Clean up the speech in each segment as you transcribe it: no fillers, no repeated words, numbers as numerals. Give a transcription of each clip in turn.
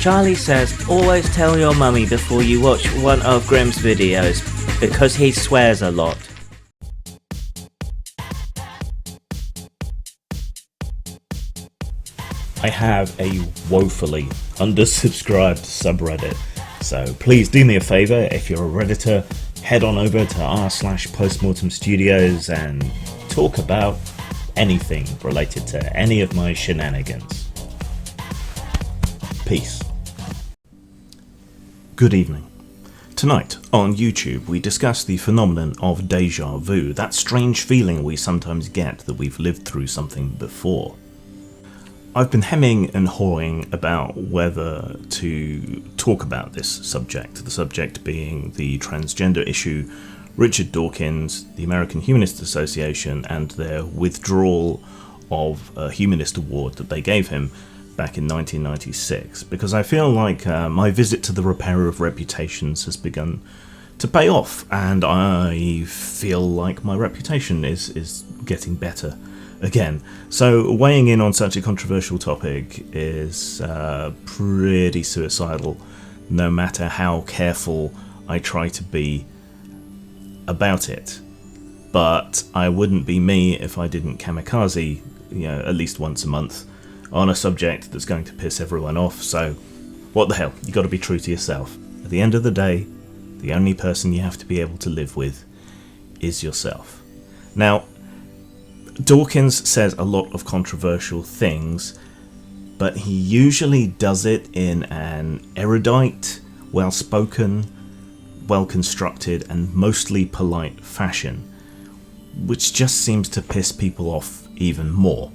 Charlie says, always tell your mummy before you watch one of Grimm's videos, because he swears a lot. I have a woefully undersubscribed subreddit, so please do me a favour. If you're a Redditor, head on over to r/postmortem studios and talk about anything related to any of my shenanigans. Peace. Good evening. Tonight on YouTube we discuss the phenomenon of deja vu, that strange feeling we sometimes get that we've lived through something before. I've been hemming and hawing about whether to talk about this subject, the subject being the transgender issue, Richard Dawkins, the American Humanist Association, and their withdrawal of a Humanist Award that they gave him back in 1996, because I feel like my visit to the repair of reputations has begun to pay off, and I feel like my reputation is getting better again. So weighing in on such a controversial topic is pretty suicidal, no matter how careful I try to be about it. But I wouldn't be me if I didn't kamikaze, at least once a month on a subject that's going to piss everyone off. So what the hell, you got to be true to yourself. At the end of the day, the only person you have to be able to live with is yourself. Now, Dawkins says a lot of controversial things, but he usually does it in an erudite, well-spoken, well-constructed and mostly polite fashion, which just seems to piss people off even more.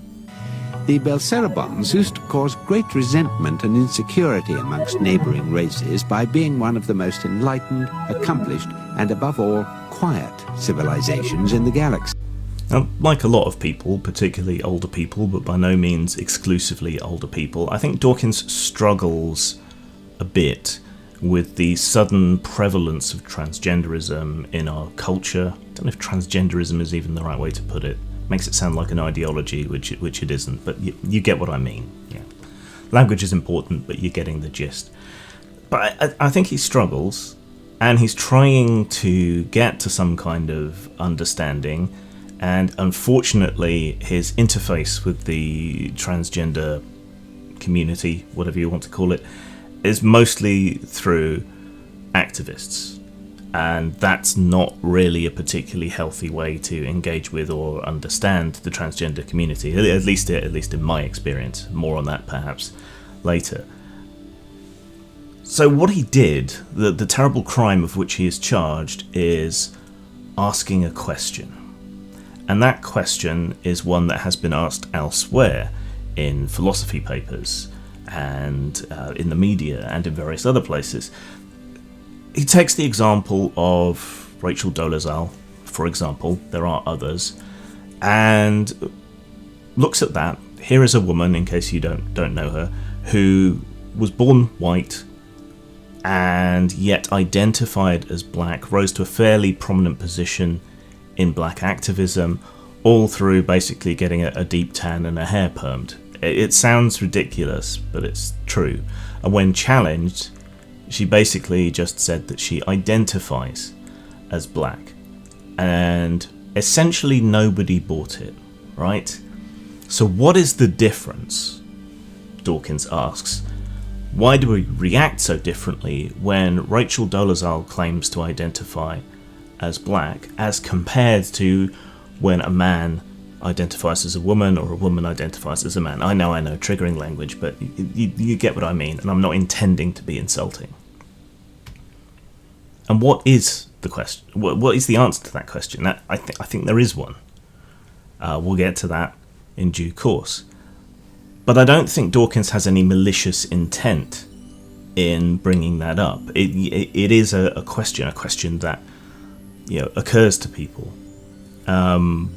The Belcerabons used to cause great resentment and insecurity amongst neighbouring races by being one of the most enlightened, accomplished, and above all, quiet civilizations in the galaxy. Now, like a lot of people, particularly older people, but by no means exclusively older people, I think Dawkins struggles a bit with the sudden prevalence of transgenderism in our culture. I don't know if transgenderism is even the right way to put it. Makes it sound like an ideology, which it isn't, but you get what I mean. Yeah, language is important, but you're getting the gist. But I think he struggles, and he's trying to get to some kind of understanding, and unfortunately his interface with the transgender community, whatever you want to call it, is mostly through activists. And that's not really a particularly healthy way to engage with or understand the transgender community, at least in my experience. More on that perhaps later. So what he did, the terrible crime of which he is charged, is asking a question. And that question is one that has been asked elsewhere in philosophy papers and in the media and in various other places. He takes the example of Rachel Dolezal, for example, there are others, and looks at that. Here is a woman, in case you don't know her, who was born white and yet identified as black, rose to a fairly prominent position in black activism, all through basically getting a deep tan and a hair permed. It sounds ridiculous, but it's true. And when challenged, she basically just said that she identifies as black. And essentially nobody bought it, right? So what is the difference? Dawkins asks. Why do we react so differently when Rachel Dolezal claims to identify as black as compared to when a man identifies as a woman or a woman identifies as a man? I know, triggering language, but you get what I mean, and I'm not intending to be insulting. And what is the question? What is the answer to that question? I think there is one. We'll get to that in due course. But I don't think Dawkins has any malicious intent in bringing that up. It is a question that occurs to people.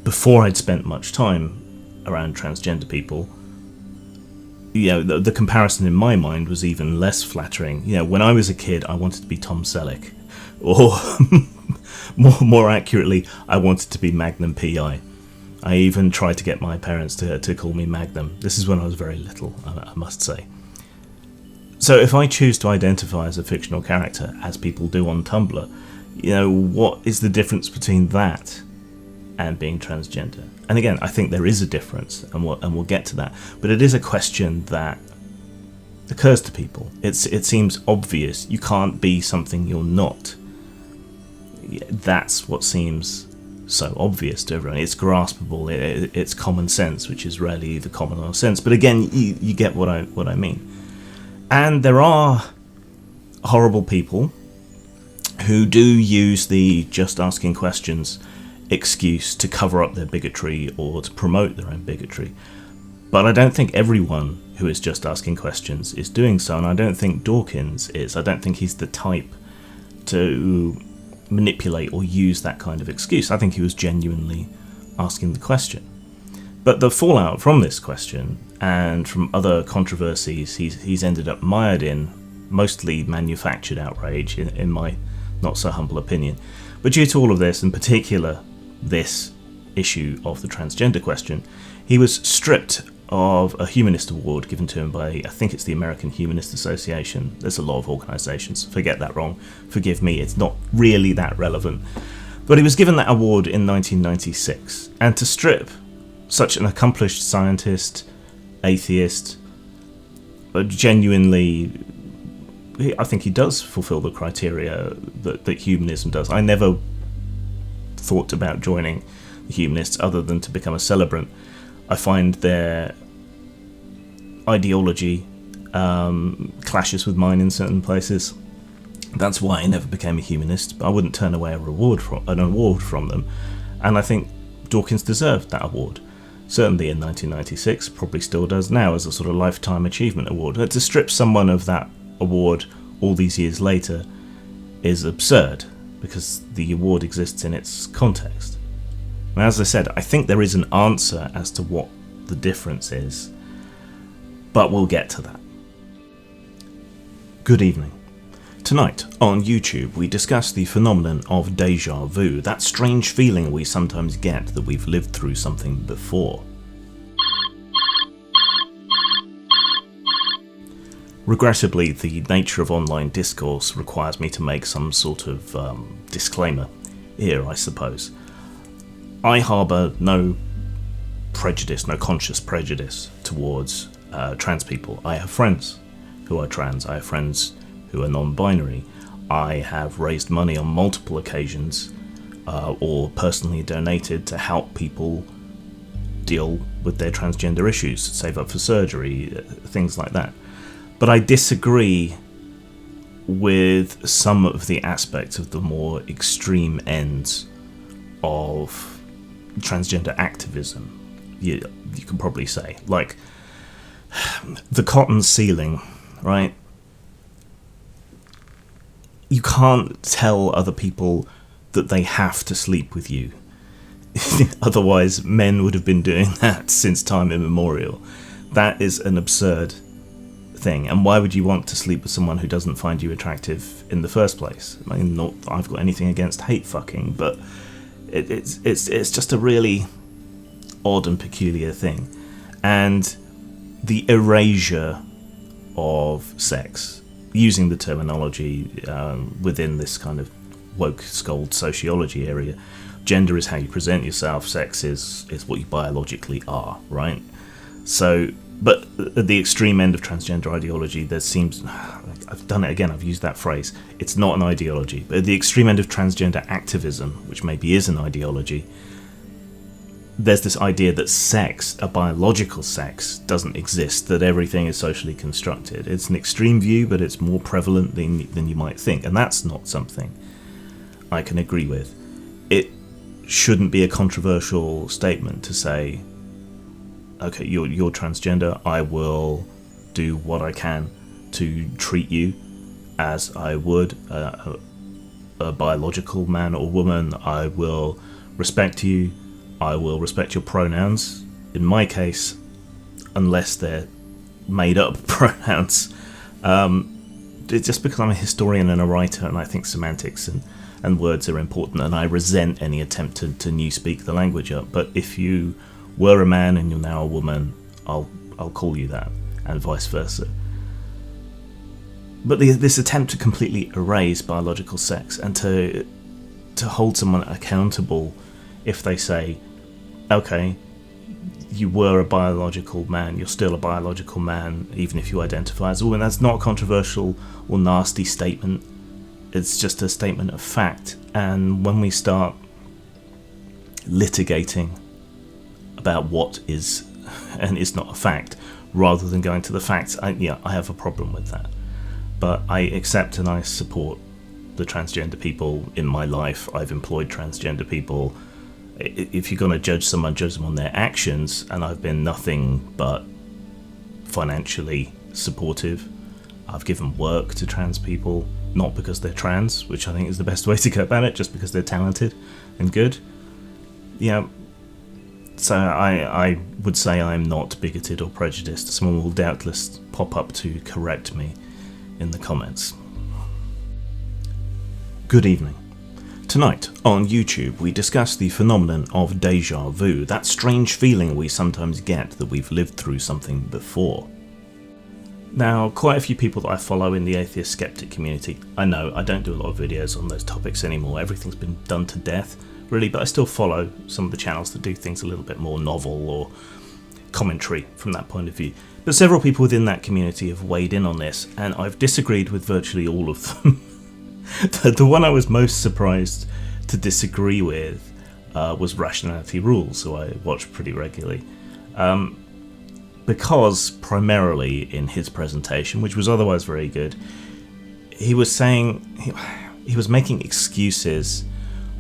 Before I'd spent much time around transgender people, the comparison in my mind was even less flattering. When I was a kid, I wanted to be Tom Selleck, or more accurately, I wanted to be Magnum PI. I even tried to get my parents to call me Magnum. This is when I was very little, I must say. So if I choose to identify as a fictional character, as people do on Tumblr, what is the difference between that and being transgender? And again, I think there is a difference, and we'll get to that. But it is a question that occurs to people. It seems obvious. You can't be something you're not. That's what seems so obvious to everyone. It's graspable. It's common sense, which is rarely the common sense. But again, you get what I mean. And there are horrible people who do use the just asking questions excuse to cover up their bigotry or to promote their own bigotry. But I don't think everyone who is just asking questions is doing so, and I don't think Dawkins is. I don't think he's the type to manipulate or use that kind of excuse. I think he was genuinely asking the question. But the fallout from this question and from other controversies he's ended up mired in, mostly manufactured outrage in my not so humble opinion. But due to all of this, in particular this issue of the transgender question, he was stripped of a Humanist Award given to him by, I think it's the American Humanist Association. There's a lot of organisations. Forget that wrong. Forgive me, it's not really that relevant. But he was given that award in 1996. And to strip such an accomplished scientist, atheist, but genuinely, I think he does fulfil the criteria that humanism does. I never thought about joining the Humanists other than to become a celebrant. I find their ideology clashes with mine in certain places. That's why I never became a humanist, but I wouldn't turn away an award from them. And I think Dawkins deserved that award. Certainly in 1996, probably still does now as a sort of lifetime achievement award. To strip someone of that award all these years later is absurd, because the award exists in its context. Now, as I said, I think there is an answer as to what the difference is, but we'll get to that. Good evening. Tonight, on YouTube, we discuss the phenomenon of déjà vu, that strange feeling we sometimes get that we've lived through something before. Regrettably, the nature of online discourse requires me to make some sort of disclaimer here, I suppose. I harbour no prejudice, no conscious prejudice towards trans people. I have friends who are trans. I have friends who are non-binary. I have raised money on multiple occasions or personally donated to help people deal with their transgender issues, save up for surgery, things like that. But I disagree with some of the aspects of the more extreme ends of transgender activism, you can probably say. Like, the cotton ceiling, right? You can't tell other people that they have to sleep with you. Otherwise, men would have been doing that since time immemorial. That is an absurd thing. And why would you want to sleep with someone who doesn't find you attractive in the first place? I mean, not that I've got anything against hate fucking, but it's just a really odd and peculiar thing. And the erasure of sex, using the terminology within this kind of woke scold sociology area, gender is how you present yourself, sex is what you biologically are, right? So, but at the extreme end of transgender ideology, there seems, I've done it again, I've used that phrase, it's not an ideology, but at the extreme end of transgender activism, which maybe is an ideology, there's this idea that sex, a biological sex, doesn't exist, that everything is socially constructed. It's an extreme view, but it's more prevalent than you might think, and that's not something I can agree with. It shouldn't be a controversial statement to say, okay, you're transgender, I will do what I can to treat you as I would a biological man or woman. I will respect you, I will respect your pronouns. In my case, unless they're made up pronouns. It's just because I'm a historian and a writer, and I think semantics and and words are important, and I resent any attempt to new speak the language up. But if you were a man and you're now a woman, I'll call you that, and vice versa. But this attempt to completely erase biological sex and to hold someone accountable if they say, okay, you were a biological man, you're still a biological man, even if you identify as a woman, that's not a controversial or nasty statement. It's just a statement of fact. And when we start litigating about what is and is not a fact, rather than going to the facts, I have a problem with that. But I accept and I support the transgender people in my life. I've employed transgender people. If you're going to judge someone, judge them on their actions, and I've been nothing but financially supportive. I've given work to trans people, not because they're trans, which I think is the best way to go about it, just because they're talented and good. Yeah. So I would say I'm not bigoted or prejudiced. Someone will doubtless pop up to correct me in the comments. Good evening. Tonight on YouTube we discuss the phenomenon of déjà vu, that strange feeling we sometimes get that we've lived through something before. Now, quite a few people that I follow in the atheist skeptic community, I know I don't do a lot of videos on those topics anymore, everything's been done to death really, but I still follow some of the channels that do things a little bit more novel or commentary from that point of view. But several people within that community have weighed in on this, and I've disagreed with virtually all of them. The one I was most surprised to disagree with was Rationality Rules, who I watch pretty regularly. Because primarily in his presentation, which was otherwise very good, he was saying, he was making excuses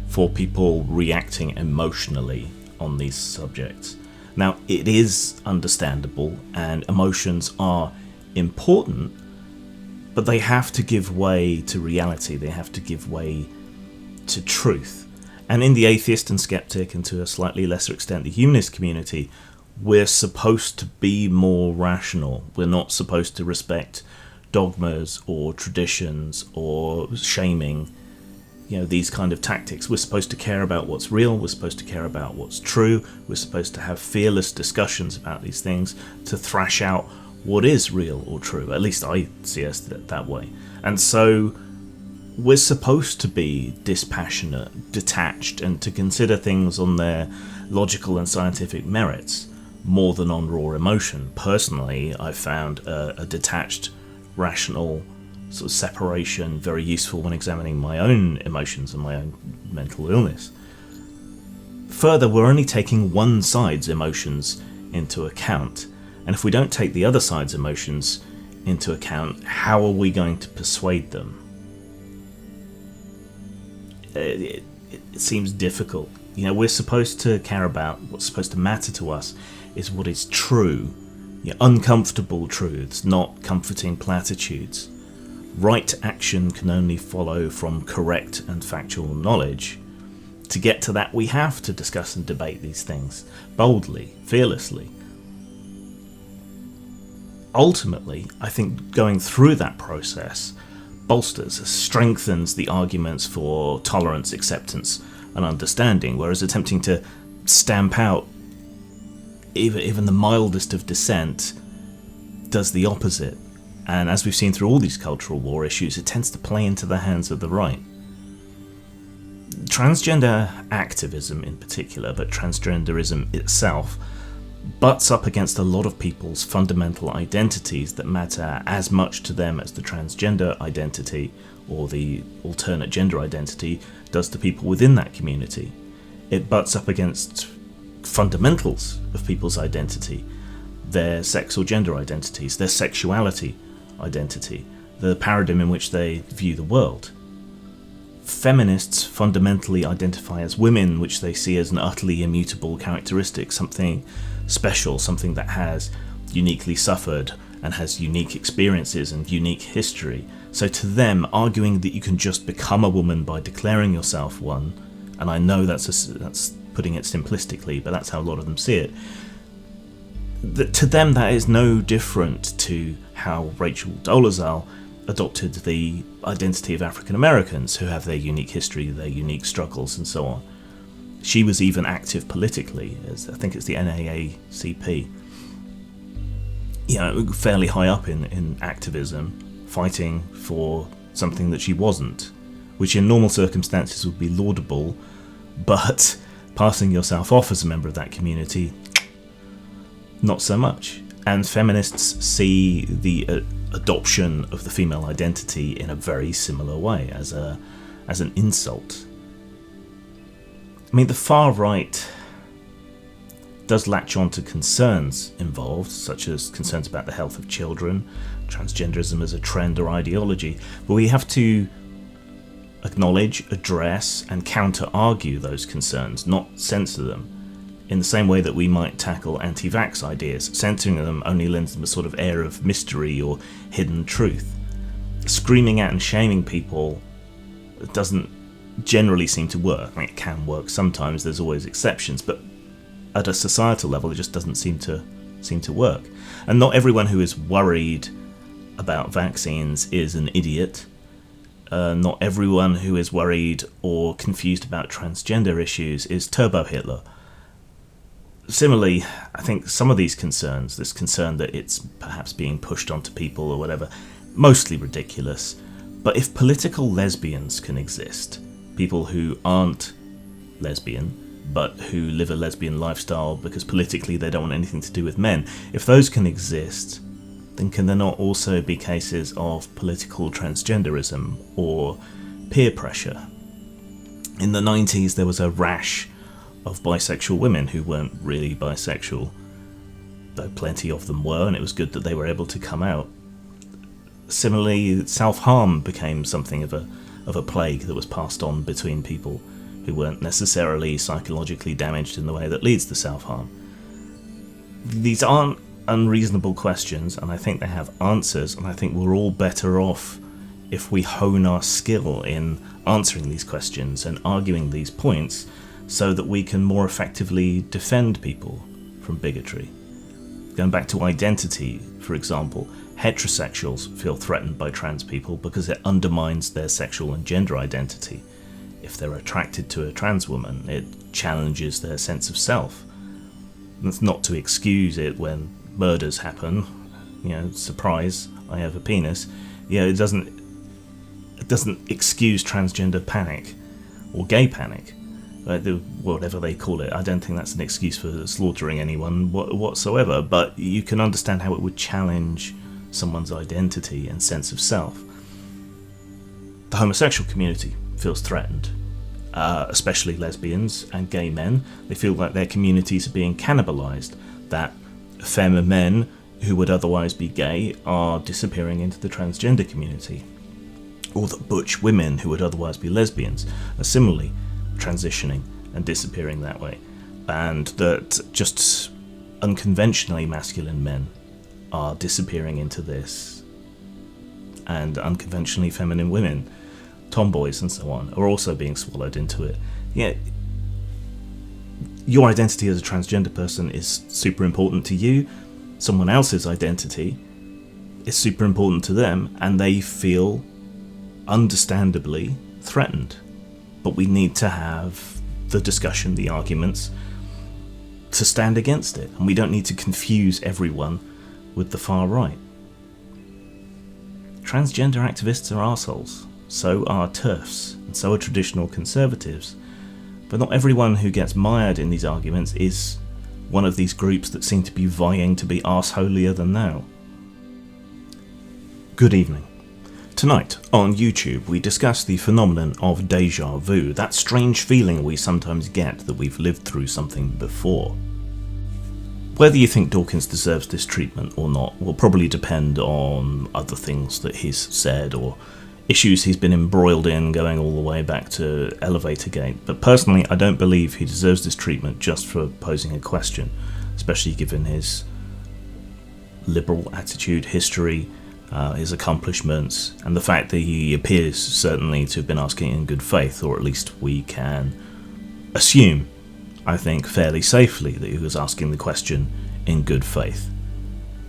for people reacting emotionally on these subjects. Now, it is understandable, and emotions are important, but they have to give way to reality, they have to give way to truth. And in the atheist and skeptic, and to a slightly lesser extent the humanist community, we're supposed to be more rational. We're not supposed to respect dogmas or traditions or shaming, these kind of tactics. We're supposed to care about what's real, we're supposed to care about what's true, we're supposed to have fearless discussions about these things to thrash out what is real or true. At least I see us that way. And so we're supposed to be dispassionate, detached, and to consider things on their logical and scientific merits more than on raw emotion. Personally, I found a detached, rational sort of separation very useful when examining my own emotions and my own mental illness. Further, we're only taking one side's emotions into account, and if we don't take the other side's emotions into account, how are we going to persuade them? It seems difficult. We're supposed to care about what's supposed to matter to us is what is true, uncomfortable truths, not comforting platitudes. Right action can only follow from correct and factual knowledge. To get to that, we have to discuss and debate these things boldly, fearlessly. Ultimately, I think going through that process bolsters, strengthens the arguments for tolerance, acceptance, and understanding, whereas attempting to stamp out even the mildest of dissent does the opposite. And as we've seen through all these cultural war issues, it tends to play into the hands of the right. Transgender activism in particular, but transgenderism itself, butts up against a lot of people's fundamental identities that matter as much to them as the transgender identity or the alternate gender identity does to people within that community. It butts up against fundamentals of people's identity, their sex or gender identities, their sexuality identity, the paradigm in which they view the world. Feminists fundamentally identify as women, which they see as an utterly immutable characteristic, something special, something that has uniquely suffered and has unique experiences and unique history. So to them, arguing that you can just become a woman by declaring yourself one, and I know that's putting it simplistically, but that's how a lot of them see it, to them that is no different to how Rachel Dolezal adopted the identity of African Americans, who have their unique history, their unique struggles, and so on. She was even active politically, as I think it's the NAACP. Fairly high up in activism, fighting for something that she wasn't, which in normal circumstances would be laudable, but passing yourself off as a member of that community, not so much. And feminists see the adoption of the female identity in a very similar way, as an insult. I mean, the far right does latch on to concerns involved, such as concerns about the health of children, transgenderism as a trend or ideology, but we have to acknowledge, address, and counter-argue those concerns, not censor them, in the same way that we might tackle anti-vax ideas. Censoring them only lends them a sort of air of mystery or hidden truth. Screaming at and shaming people doesn't generally seem to work. I mean, it can work sometimes, there's always exceptions, but at a societal level it just doesn't seem to work. And not everyone who is worried about vaccines is an idiot. Not everyone who is worried or confused about transgender issues is Turbo Hitler. Similarly, I think some of these concerns, this concern that it's perhaps being pushed onto people or whatever, mostly ridiculous. But if political lesbians can exist, people who aren't lesbian but who live a lesbian lifestyle because politically they don't want anything to do with men, if those can exist, then can there not also be cases of political transgenderism or peer pressure? In the 90s there was a rash of bisexual women who weren't really bisexual, though plenty of them were, and it was good that they were able to come out. Similarly, self-harm became something of a plague that was passed on between people who weren't necessarily psychologically damaged in the way that leads to self-harm. These aren't unreasonable questions, and I think they have answers, and I think we're all better off if we hone our skill in answering these questions and arguing these points so that we can more effectively defend people from bigotry. Going back to identity, for example, heterosexuals feel threatened by trans people because it undermines their sexual and gender identity. If they're attracted to a trans woman, it challenges their sense of self. That's not to excuse it when murders happen. Surprise, I have a penis. It doesn't excuse transgender panic or gay panic, whatever they call it. I don't think that's an excuse for slaughtering anyone whatsoever, but you can understand how it would challenge someone's identity and sense of self. The homosexual community feels threatened, especially lesbians and gay men. They feel like their communities are being cannibalized, that femme men who would otherwise be gay are disappearing into the transgender community, or that butch women who would otherwise be lesbians are similarly transitioning and disappearing that way, and that just unconventionally masculine men are disappearing into this, and unconventionally feminine women, tomboys and so on, are also being swallowed into it. Your identity as a transgender person is super important to you. Someone else's identity is super important to them, and they feel understandably threatened. But we need to have the discussion, the arguments, to stand against it, and we don't need to confuse everyone with the far right. Transgender activists are arseholes, so are TERFs, and so are traditional conservatives, but not everyone who gets mired in these arguments is one of these groups that seem to be vying to be arseholier than thou. Good evening. Tonight, on YouTube, we discuss the phenomenon of déjà vu, that strange feeling we sometimes get that we've lived through something before. Whether you think Dawkins deserves this treatment or not will probably depend on other things that he's said or issues he's been embroiled in going all the way back to Elevatorgate, but personally I don't believe he deserves this treatment just for posing a question, especially given his liberal attitude, history, his accomplishments, and the fact that he appears certainly to have been asking in good faith, or at least we can assume, I think fairly safely, that he was asking the question in good faith.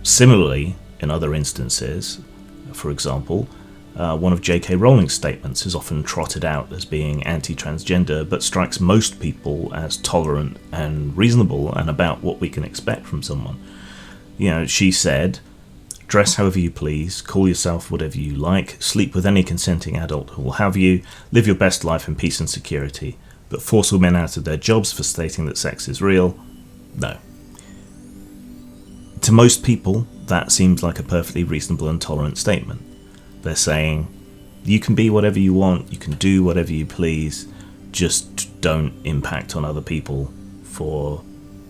Similarly, in other instances, for example, One of J.K. Rowling's statements is often trotted out as being anti-transgender, but strikes most people as tolerant and reasonable and about what we can expect from someone. You know, she said, "Dress however you please, call yourself whatever you like, sleep with any consenting adult who will have you, live your best life in peace and security, but force women out of their jobs for stating that sex is real? No." To most people, that seems like a perfectly reasonable and tolerant statement. They're saying, you can be whatever you want, you can do whatever you please, just don't impact on other people for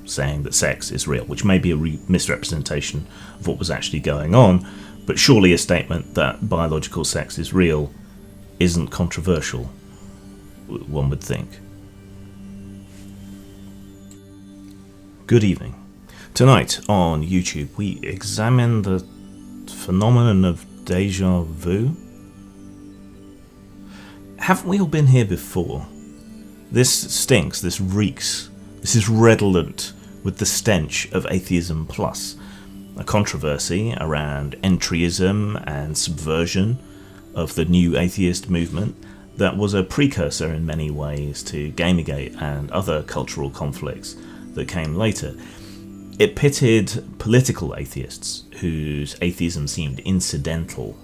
saying that sex is real, which may be a misrepresentation of what was actually going on, but surely a statement that biological sex is real isn't controversial, one would think. Good evening. Tonight on YouTube we examine the phenomenon of deja vu. Haven't we all been here before? This stinks, this reeks, this is redolent with the stench of Atheism Plus, a controversy around entryism and subversion of the new atheist movement that was a precursor in many ways to Gamergate and other cultural conflicts that came later. It pitted political atheists, whose atheism seemed incidental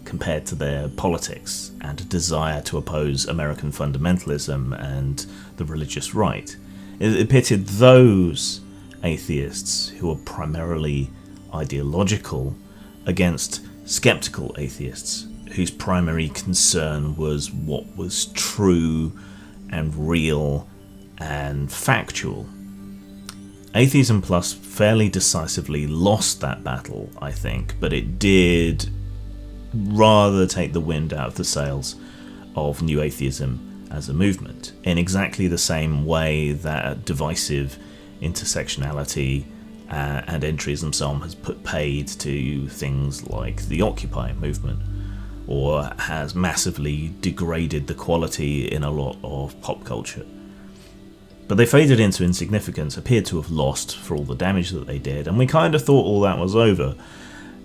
compared to their politics and a desire to oppose American fundamentalism and the religious right. It pitted those atheists who were primarily ideological against skeptical atheists whose primary concern was what was true and real and factual. Atheism Plus fairly decisively lost that battle, I think, but it did rather take the wind out of the sails of New Atheism as a movement, in exactly the same way that divisive intersectionality and entryism so on has put paid to things like the Occupy movement, or has massively degraded the quality in a lot of pop culture. But they faded into insignificance, appeared to have lost for all the damage that they did, and we kind of thought all that was over.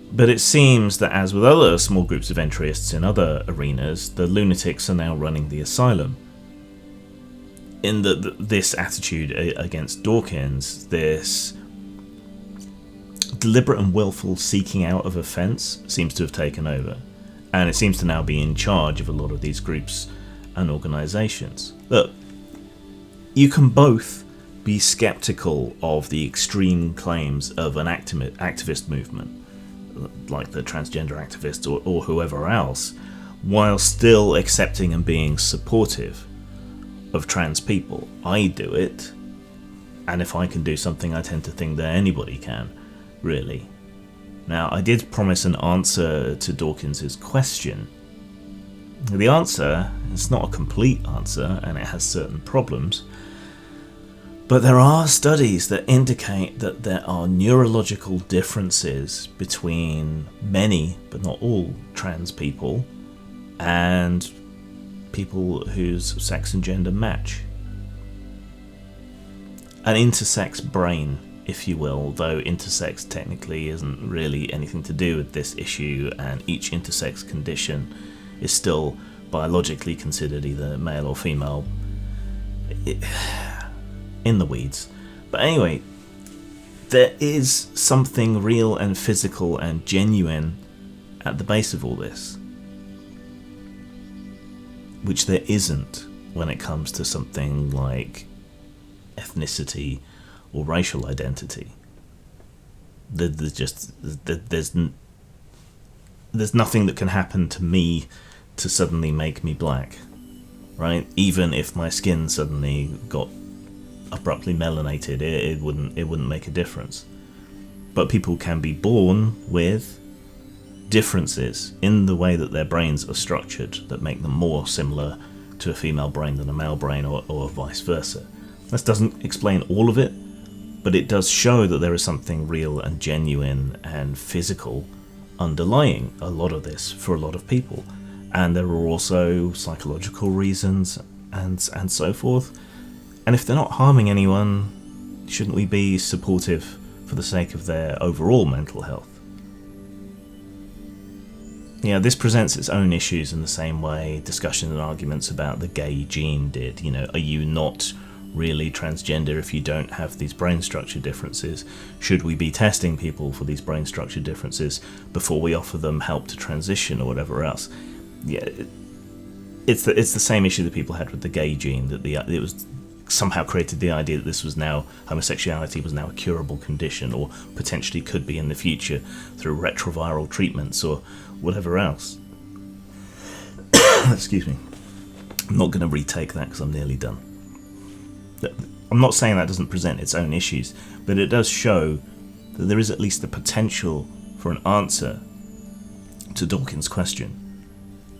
But it seems that, as with other small groups of entryists in other arenas, the lunatics are now running the asylum. In this attitude against Dawkins, this deliberate and willful seeking out of offence seems to have taken over, and it seems to now be in charge of a lot of these groups and organisations. Look, you can both be sceptical of the extreme claims of an activist movement, like the transgender activists or whoever else, while still accepting and being supportive of trans people. I do it, and if I can do something, I tend to think that anybody can, really. Now, I did promise an answer to Dawkins' question. The answer is not a complete answer, and it has certain problems, but there are studies that indicate that there are neurological differences between many, but not all, trans people and people whose sex and gender match. An intersex brain, if you will, though intersex technically isn't really anything to do with this issue, and each intersex condition is still biologically considered either male or female. In the weeds. But anyway, there is something real and physical and genuine at the base of all this, which there isn't when it comes to something like ethnicity or racial identity. There's nothing that can happen to me to suddenly make me black, right? Even if my skin suddenly got abruptly melanated, it wouldn't make a difference. But people can be born with differences in the way that their brains are structured that make them more similar to a female brain than a male brain, or vice versa. This doesn't explain all of it, but it does show that there is something real and genuine and physical underlying a lot of this for a lot of people. And there are also psychological reasons and so forth. And if they're not harming anyone, shouldn't we be supportive for the sake of their overall mental health? Yeah, this presents its own issues in the same way discussion and arguments about the gay gene did. You know, are you not really transgender if you don't have these brain structure differences? Should we be testing people for these brain structure differences before we offer them help to transition or whatever else? Yeah, it's the same issue that people had with the gay gene, that it was somehow created the idea that this was now, homosexuality was now a curable condition, or potentially could be in the future through retroviral treatments or whatever else. Excuse me. I'm not going to retake that because I'm nearly done. I'm not saying that doesn't present its own issues, but it does show that there is at least the potential for an answer to Dawkins' question,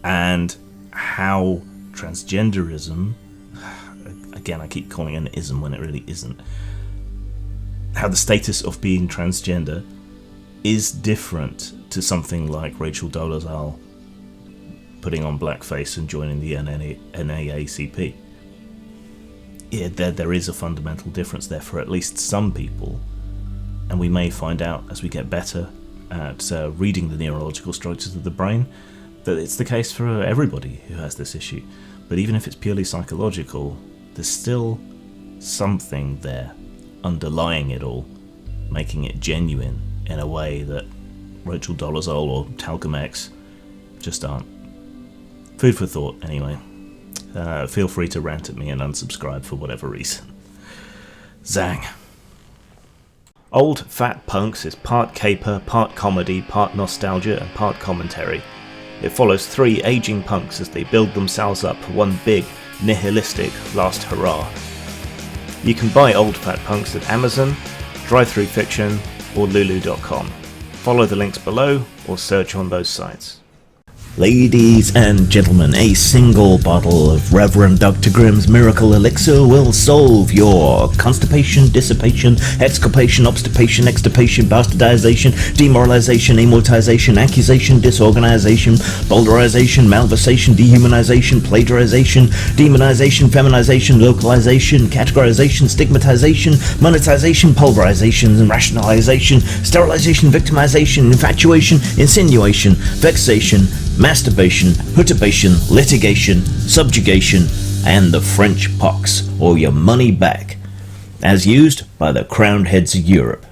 and how transgenderism, again I keep calling it an ism when it really isn't, how the status of being transgender is different to something like Rachel Dolezal putting on blackface and joining the NAACP. Yeah, there is a fundamental difference there for at least some people, and we may find out as we get better at reading the neurological structures of the brain that it's the case for everybody who has this issue. But even if it's purely psychological, there's still something there underlying it all, making it genuine in a way that Rachel Dolezal or Teknoaxe just aren't. Food for thought, anyway. Feel free to rant at me and unsubscribe for whatever reason. Zang. Old Fat Punks is part caper, part comedy, part nostalgia, and part commentary. It follows three aging punks as they build themselves up for one big, nihilistic last hurrah. You can buy Old Fat Punks at Amazon, Drive-Thru Fiction, or Lulu.com. Follow the links below or search on those sites. Ladies and gentlemen, a single bottle of Reverend Dr. Grimm's Miracle Elixir will solve your constipation, dissipation, exculpation, obstipation, extirpation, bastardization, demoralization, amortization, accusation, disorganization, bowdlerization, malversation, dehumanization, plagiarization, demonization, feminization, localization, categorization, stigmatization, monetization, pulverization, and rationalization, sterilization, victimization, infatuation, insinuation, vexation, masturbation, perturbation, litigation, subjugation, and the French pox, or your money back, as used by the crowned heads of Europe.